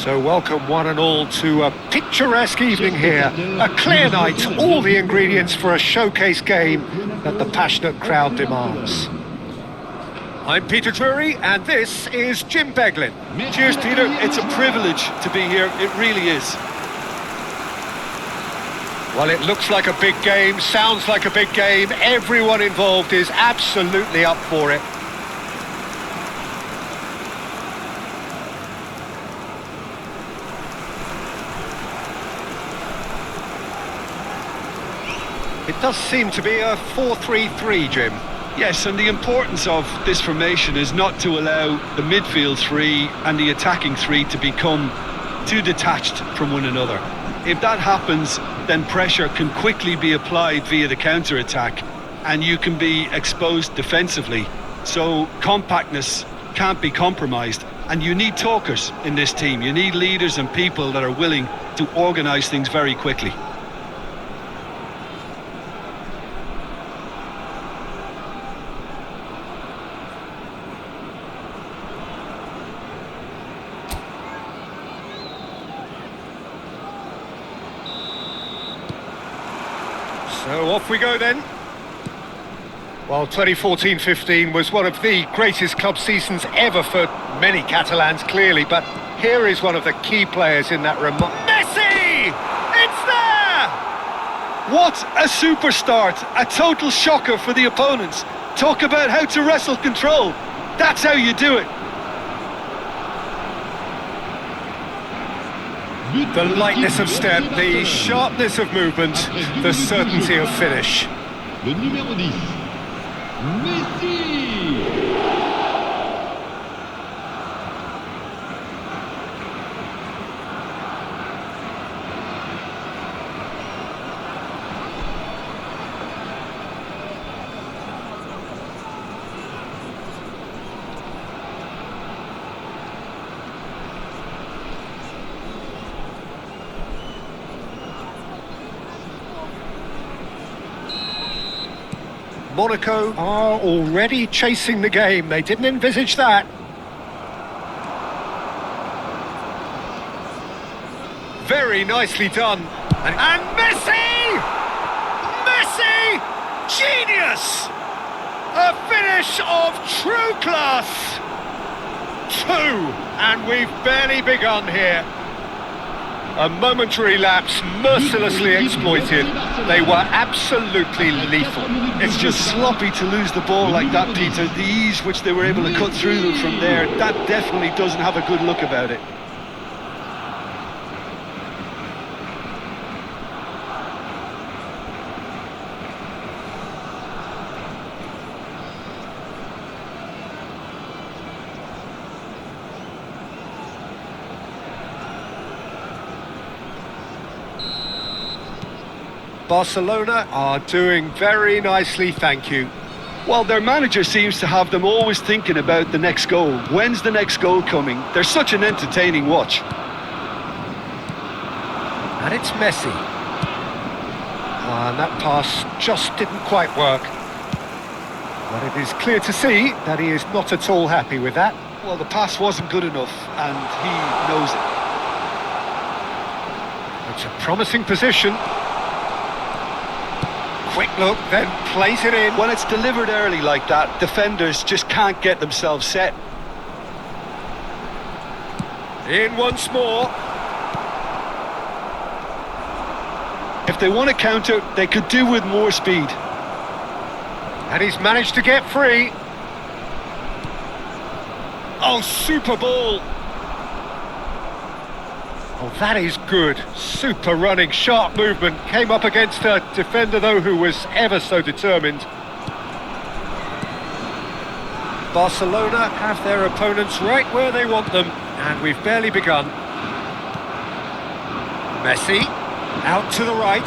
So welcome one and all to a picturesque evening here. A clear night, all the ingredients for a showcase game that the passionate crowd demands. I'm Peter Drury and this is Jim Beglin. Cheers, Peter. It's a privilege to be here. It really is. Well, it looks like a big game, sounds like a big game. Everyone involved is absolutely up for it. It does seem to be a 4-3-3, Jim. Yes, and the importance of this formation is not to allow the midfield three and the attacking three to become too detached from one another. If that happens, then pressure can quickly be applied via the counter-attack and you can be exposed defensively. So compactness can't be compromised, and you need talkers in this team. You need leaders and people that are willing to organise things very quickly. So off we go then. Well, 2014-15 was one of the greatest club seasons ever for many Catalans, clearly, but here is one of the key players in that Messi! It's there! What a super start! A total shocker for the opponents. Talk about how to wrestle control. That's how you do it. The lightness of step, the sharpness of movement, the certainty of finish. Le numéro 10, Messi. Monaco are already chasing the game. They didn't envisage that. Very nicely done. And Messi! Messi! Genius! A finish of true class. 2, and we've barely begun here. A momentary lapse, mercilessly exploited. They were absolutely lethal. It's just sloppy to lose the ball like that, Peter. The ease which they were able to cut through them from there, that definitely doesn't have a good look about it. Barcelona are doing very nicely, thank you. Well, their manager seems to have them always thinking about the next goal. When's the next goal coming? They're such an entertaining watch. And it's Messi. And that pass just didn't quite work. But it is clear to see that he is not at all happy with that. Well, the pass wasn't good enough, and he knows it. It's a promising position. Quick look, then plays it in. When it's delivered early like that, defenders just can't get themselves set. In once more. If they want to counter, they could do with more speed. And he's managed to get free. Oh, super ball. Oh, that is good. Super running, sharp movement. Came up against a defender, though, who was ever so determined. Barcelona have their opponents right where they want them, and we've barely begun. Messi, out to the right.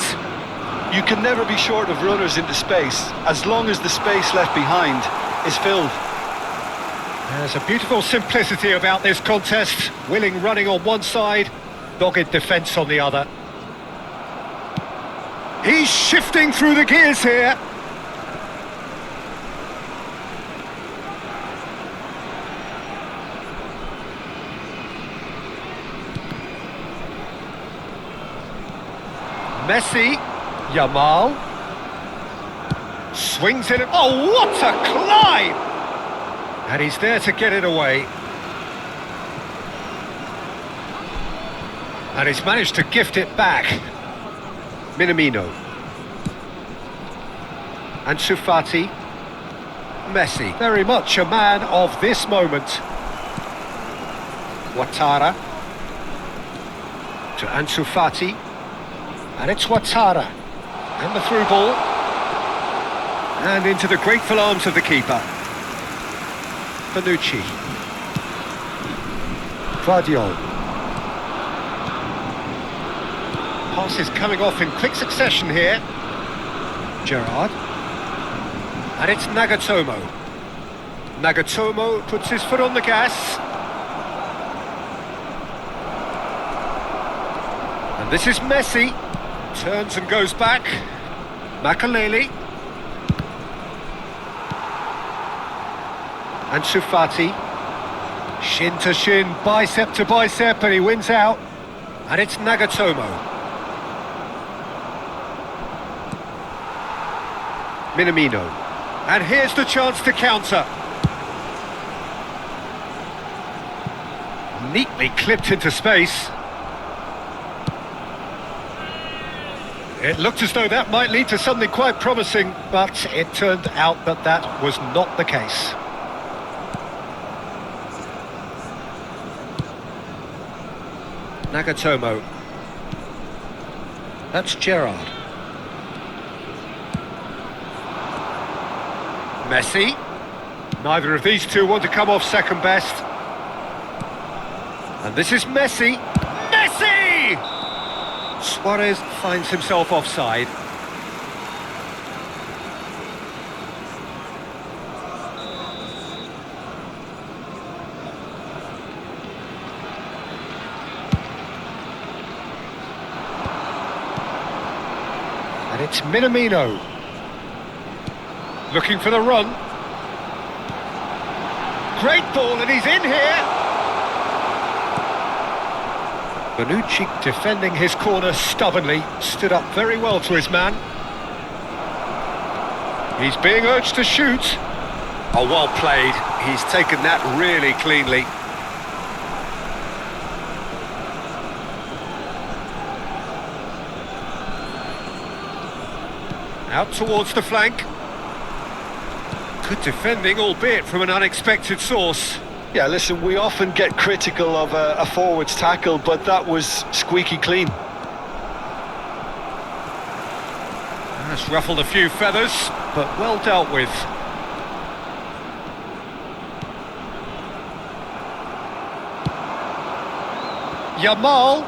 You can never be short of runners into space, as long as the space left behind is filled. There's a beautiful simplicity about this contest. Willing running on one side, dogged defence on the other. He's shifting through the gears here. Messi, Yamal, swings in, oh what a climb! And he's there to get it away. And he's managed to gift it back. Minamino. Ansu Fati. Messi. Very much a man of this moment. Ouattara. To Ansu Fati. And it's Ouattara. And the through ball. And into the grateful arms of the keeper. Bonucci. Guardiola. Passes coming off in quick succession here. Gerrard. And it's Nagatomo. Nagatomo puts his foot on the gas. And this is Messi. Turns and goes back. Makaleli. Ansu Fati. Shin to shin, bicep to bicep, and he wins out. And it's Nagatomo. Minamino. And here's the chance to counter. Neatly clipped into space. It looked as though that might lead to something quite promising, but it turned out that that was not the case. Nagatomo. That's Gerrard. Messi. Neither of these two want to come off second best. And this is Messi. Messi! Suarez finds himself offside. And it's Minamino. Looking for the run. Great ball, and he's in here. Bonucci defending his corner stubbornly, stood up very well to his man. He's being urged to shoot. Oh, well played. He's taken that really cleanly. Out towards the flank. Good defending, albeit from an unexpected source. Yeah, listen, we often get critical of a forward's tackle, but that was squeaky clean. That's ruffled a few feathers, but well dealt with. Yamal.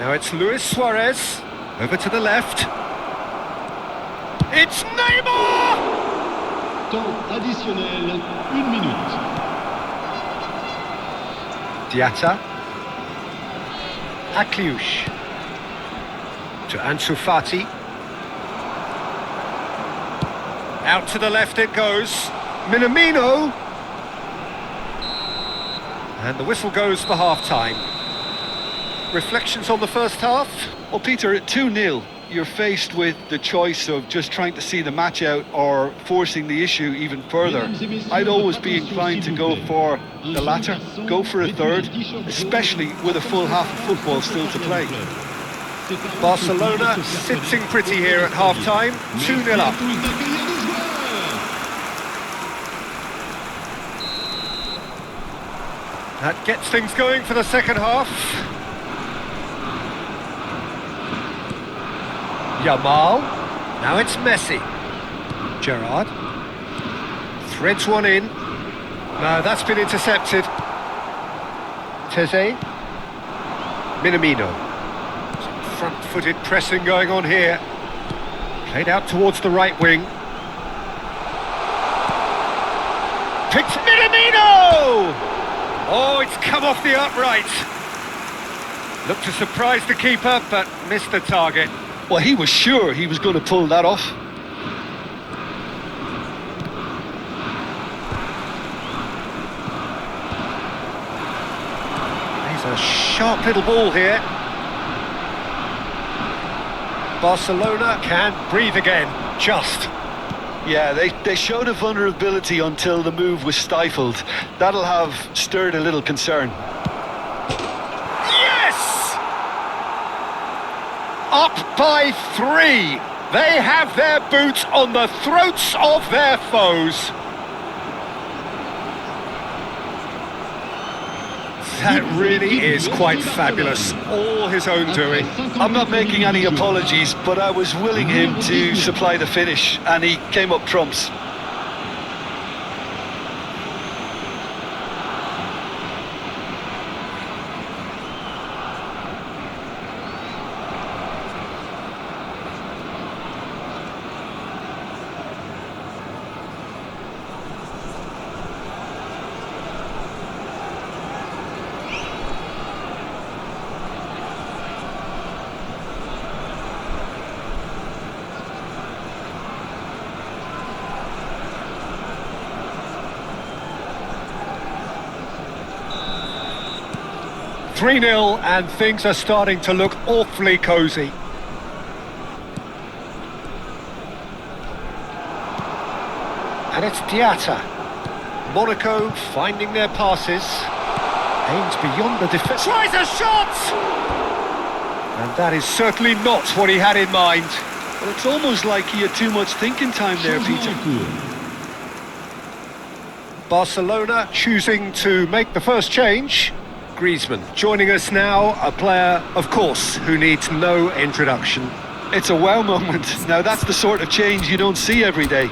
Now it's Luis Suarez. Over to the left. It's Neymar! Temps additionnel, 1 minute. Diatta. Akliouche. To Ansu Fati. Out to the left it goes. Minamino. And the whistle goes for half-time. Reflections on the first half? Well, Peter, at 2-0, you're faced with the choice of just trying to see the match out or forcing the issue even further. I'd always be inclined to go for the latter, go for a third, especially with a full half of football still to play. Barcelona sitting pretty here at half-time, 2-0 up. That gets things going for the second half. Yamal. Now it's Messi. Gerrard. Threads one in. No, that's been intercepted. Teze. Minamino. Some front-footed pressing going on here. Played out towards the right wing. Picked Minamino! Oh, it's come off the upright. Looked to surprise the keeper, but missed the target. Well, he was sure he was going to pull that off. There's a sharp little ball here. Barcelona can breathe again, just. Yeah, they showed a vulnerability until the move was stifled. That'll have stirred a little concern. Yes! Up by 3. They have their boots on the throats of their foes. That really is quite fabulous. All his own doing. I'm not making any apologies, but I was willing him to supply the finish, and he came up trumps. Three 0 and things are starting to look awfully cosy. And it's Diatta. Monaco finding their passes. Aims beyond the defence. Tries a shot! And that is certainly not what he had in mind. Well, it's almost like he had too much thinking time there, Peter. Barcelona choosing to make the first change. Griezmann joining us now, a player, of course, who needs no introduction. It's a wow moment. Now, that's the sort of change you don't see every day.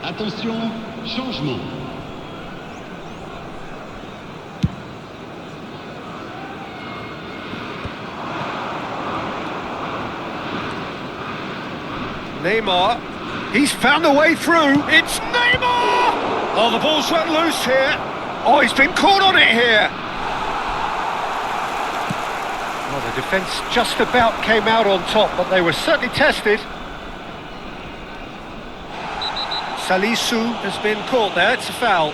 Attention, changement. Neymar, he's found a way through. It's Neymar! Oh, the ball's run loose here. Oh, he's been caught on it here. Well, the defence just about came out on top, but they were certainly tested. Salisu has been caught there, it's a foul.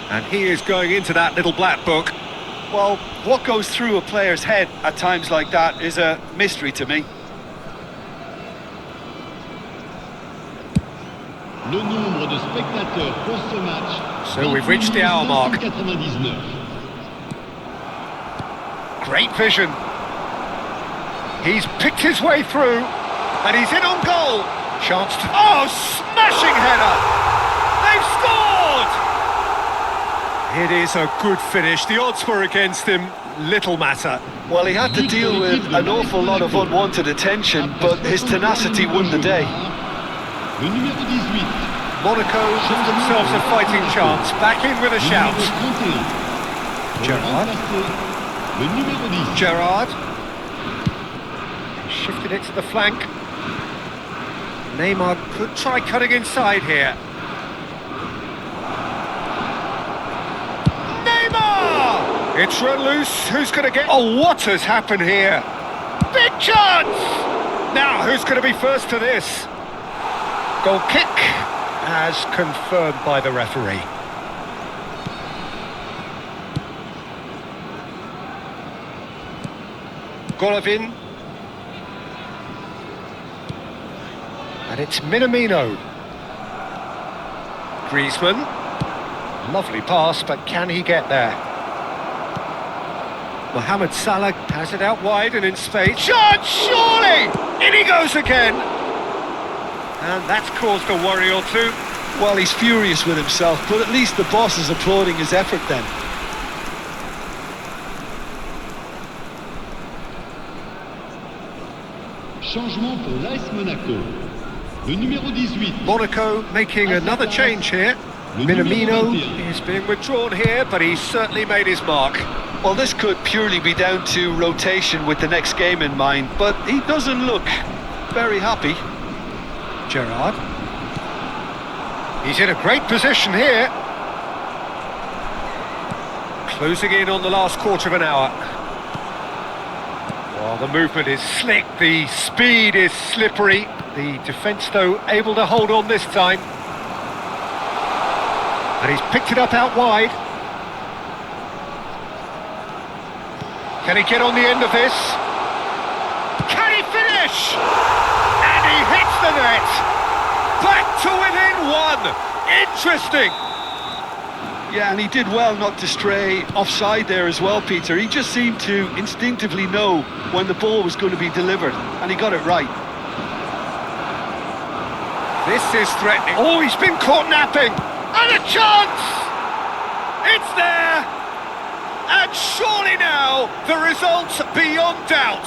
And he is going into that little black book. Well, what goes through a player's head at times like that is a mystery to me. Le nombre de spectateurs pour ce match. So we've reached the hour mark. 599. Great vision. He's picked his way through, and he's in on goal. Chance to... Oh, smashing header! They've scored! It is a good finish. The odds were against him. Little matter. Well, he had to deal with an awful lot of unwanted attention, but his tenacity won the day. Le numéro 18. Monaco give themselves a fighting chance. Back in with a shout. Gerrard. Le numéro 10. Gerrard. Shifted it to the flank. Neymar could try cutting inside here. Neymar! It's run loose. Who's going to get... Oh, what has happened here? Big chance! Now, who's going to be first to this? Goal kick, as confirmed by the referee. Golovin. And it's Minamino. Griezmann. Lovely pass, but can he get there? Mohamed Salah has it out wide and in space. Shot, surely! In he goes again! And that's caused a worry or two. Well, he's furious with himself, but at least the boss is applauding his effort then. Changement pour l'AS Monaco. Le numéro 18. Monaco making another change here. Minamino is being withdrawn here, but he's certainly made his mark. Well, this could purely be down to rotation with the next game in mind, but he doesn't look very happy. Gerrard. He's in a great position here. Closing in on the last quarter of an hour. Well, the movement is slick, the speed is slippery. The defence, though, able to hold on this time. And he's picked it up out wide. Can he get on the end of this? Can he finish? And he hits the net! Back to within one! Interesting! Yeah, and he did well not to stray offside there as well, Peter. He just seemed to instinctively know when the ball was going to be delivered, and he got it right. This is threatening. Oh, he's been caught napping! And a chance! It's there! And surely now, the result's beyond doubt.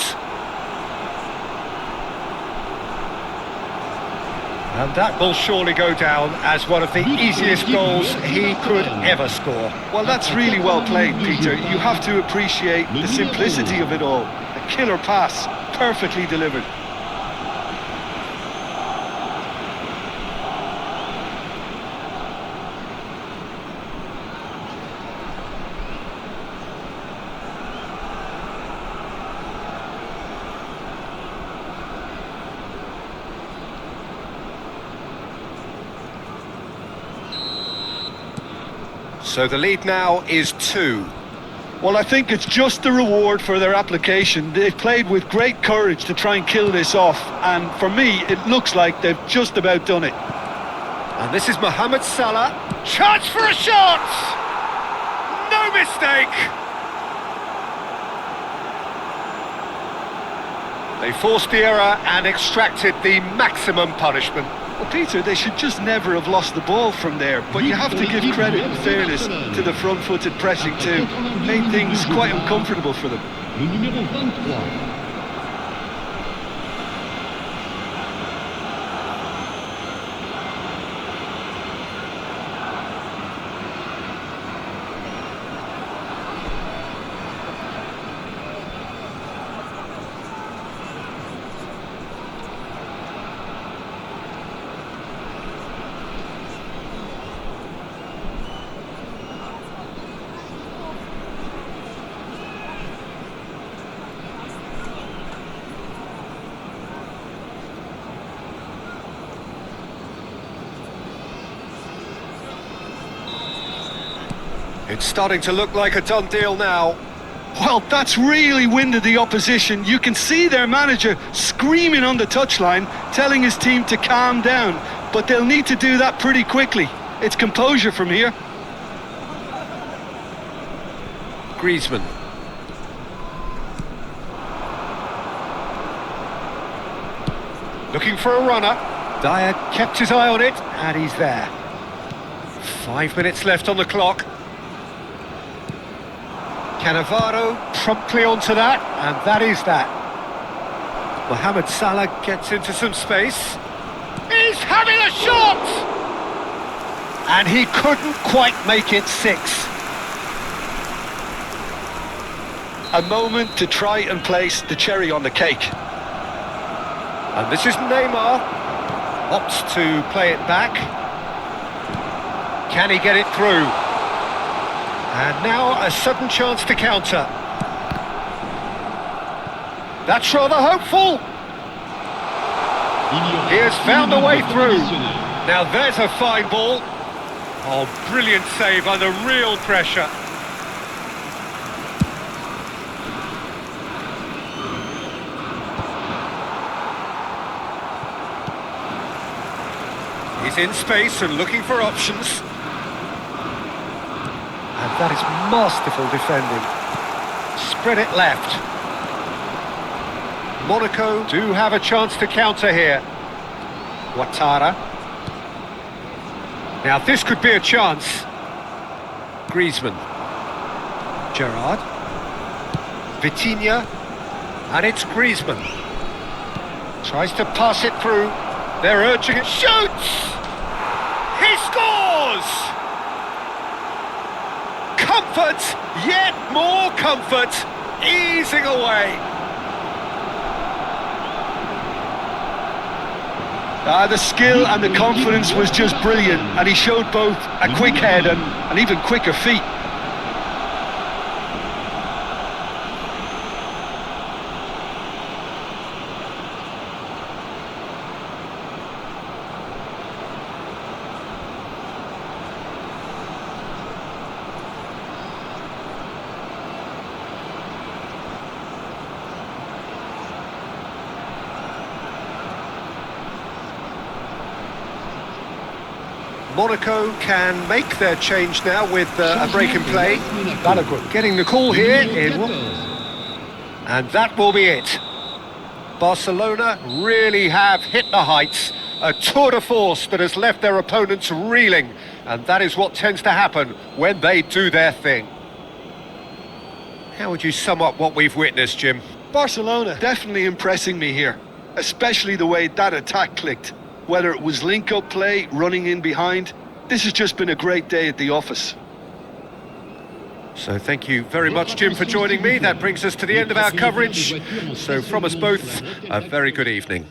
And that will surely go down as one of the easiest goals he could ever score. Well, that's really well played, Peter. You have to appreciate the simplicity of it all. A killer pass, perfectly delivered. So the lead now is 2. Well, I think it's just the reward for their application. They've played with great courage to try and kill this off, and for me, it looks like they've just about done it. And this is Mohamed Salah. Chance for a shot! No mistake! They forced the error and extracted the maximum punishment. Well, Peter, they should just never have lost the ball from there, but you have to give credit and fairness to the front-footed pressing too. Made things quite uncomfortable for them. Le numéro 23. It's starting to look like a done deal now. Well, that's really winded the opposition. You can see their manager screaming on the touchline, telling his team to calm down, but they'll need to do that pretty quickly. It's composure from here. Griezmann. Looking for a runner. Dyer kept his eye on it, and he's there. 5 minutes left on the clock. Cannavaro promptly onto that, and that is that. Mohamed Salah gets into some space. He's having a shot! And he couldn't quite make it 6. A moment to try and place the cherry on the cake. And this is Neymar. Opts to play it back. Can he get it through? And now a sudden chance to counter. That's rather hopeful. He has found a way through. Now there's a fine ball. Oh, brilliant save under real pressure. He's in space and looking for options. And that is masterful defending. Spread it left. Monaco do have a chance to counter here. Ouattara. Now this could be a chance. Griezmann. Gerrard. Vitinha. And it's Griezmann. Tries to pass it through. They're urging it. Shoots! He scores! Comfort, yet more comfort, easing away. The skill and the confidence was just brilliant, and he showed both a quick head and even quicker feet. Monaco can make their change now with a break in play. Balogun getting the call here and that will be it. Barcelona really have hit the heights, a tour de force that has left their opponents reeling, and that is what tends to happen when they do their thing. How would you sum up what we've witnessed, Jim? Barcelona definitely impressing me here, especially the way that attack clicked. Whether it was link-up play, running in behind, this has just been a great day at the office. So thank you very much, Jim, for joining me. That brings us to the end of our coverage. So from us both, a very good evening.